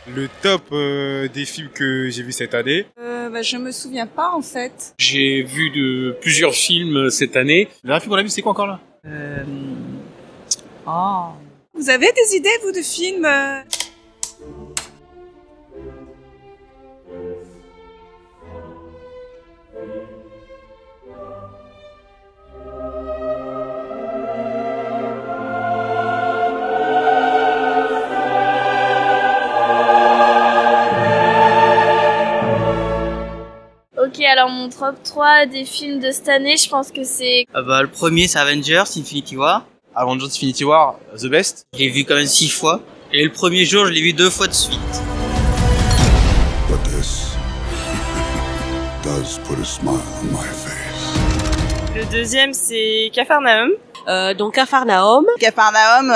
Le top des films que j'ai vus cette année. Je me souviens pas en fait. J'ai vu plusieurs films cette année. Le dernier film qu'on a vu, c'est quoi encore là? Vous avez des idées vous de films Ok, alors mon top 3 des films de cette année, je pense que c'est... Le premier, c'est Avengers Infinity War. Avengers Infinity War, The Best. Je l'ai vu quand même 6 fois. Et le premier jour, je l'ai vu 2 fois de suite. But this does put a smile on my face. Le deuxième, c'est Capharnaüm. Donc Capharnaüm. Capharnaüm,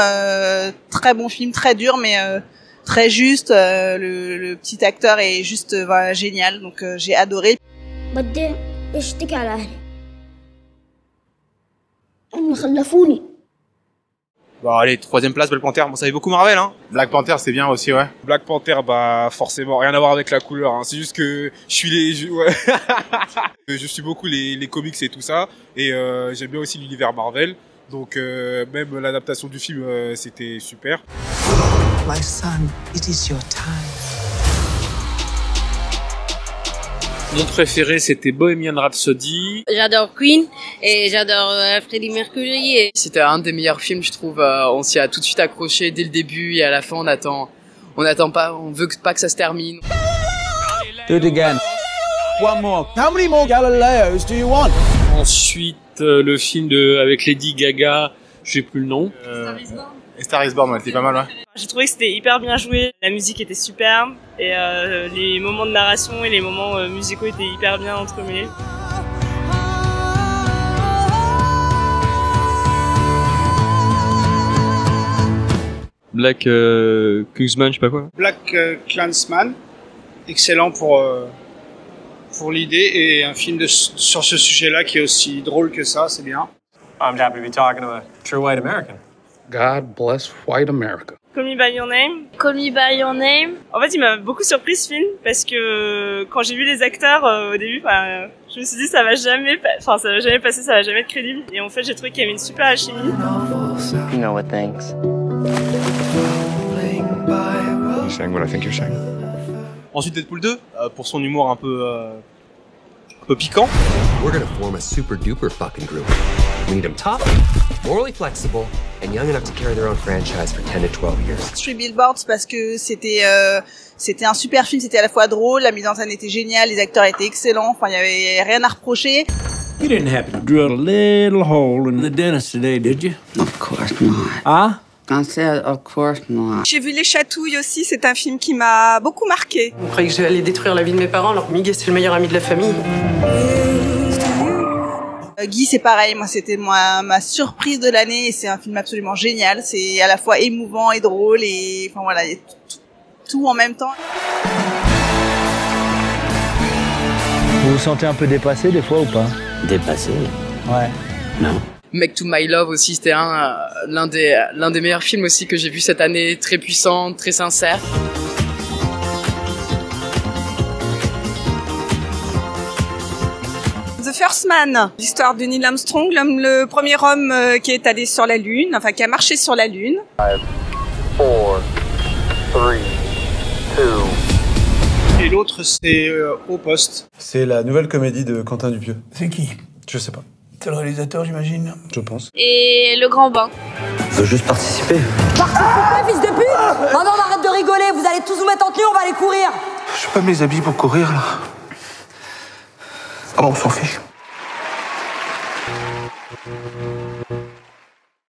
très bon film, très dur mais très juste. Le petit acteur est juste génial, donc j'ai adoré. بدي اشتكي على اهلي هم خلفوني. Bon allez, troisième place, Black Panther. Bon, ça fait beaucoup Marvel, hein. Black Panther, c'est bien aussi, ouais. Black Panther, forcément, rien à voir avec la couleur, hein. C'est juste que je suis beaucoup les comics et tout ça, et j'aime bien aussi l'univers Marvel. Donc même l'adaptation du film, c'était super. My son, it is your time. Mon préféré, c'était Bohemian Rhapsody. J'adore Queen et j'adore Freddie Mercury. C'était un des meilleurs films, je trouve. On s'y a tout de suite accroché dès le début et à la fin, on attend pas, on veut pas que ça se termine. Do it again. One more. How many more Galileos do you want? Ensuite, le film avec Lady Gaga, j'ai plus le nom. Star is Born, ouais, c'était pas mal, ouais. J'ai trouvé que c'était hyper bien joué, la musique était superbe et les moments de narration et les moments musicaux étaient hyper bien entremêlés. Black Kingsman, je sais pas quoi. Black Klansman, excellent pour l'idée et un film sur ce sujet-là qui est aussi drôle que ça, c'est bien. I'm happy to be talking to a true white American. God bless white America. Call Me By Your Name. Call Me By Your Name. En fait, il m'a beaucoup surpris ce film parce que quand j'ai vu les acteurs au début, je me suis dit ça va jamais passer, ça va jamais être crédible. Et en fait, j'ai trouvé qu'il y avait une super alchimie. You know what, thanks. You're saying what I think you're saying. Ensuite, Deadpool 2, pour son humour un peu piquant. We're gonna form a super duper fucking group. We need them tough, morally flexible, and young enough to carry their own franchise for 10 to 12 years. Three Billboards parce que c'était un super film, c'était à la fois drôle, la mise en scène était géniale, les acteurs étaient excellents, enfin il y avait rien à reprocher. You didn't happen to drill a little hole in the dentist today, did you? Of course not. Ah? I said, of course not. J'ai vu Les Chatouilles aussi, c'est un film qui m'a beaucoup marqué. On croyait que j'allais détruire la vie de mes parents, alors que Miguel c'est le meilleur ami de la famille. Guy, c'est pareil, moi c'était ma surprise de l'année et c'est un film absolument génial, c'est à la fois émouvant et drôle et enfin voilà, il y a tout en même temps. Vous vous sentez un peu dépassé des fois ou pas? Dépassé? Ouais. Non. Make to My Love aussi, c'était l'un des meilleurs films aussi que j'ai vu cette année, très puissant, très sincère. The First Man, l'histoire de Neil Armstrong, le premier homme qui est allé sur la Lune, enfin qui a marché sur la Lune. 5, 4, 3, 2. Et l'autre c'est Au Poste. C'est la nouvelle comédie de Quentin Dupieux. C'est qui? Je sais pas. C'est le réalisateur, j'imagine. Je pense. Et Le Grand Bain. Faut juste participer. Participez, fils de pute! Oh non, arrête de rigoler, vous allez tous vous mettre en tenue, on va aller courir! Je sais pas mes habits pour courir là. Ah bon, on s'en fiche.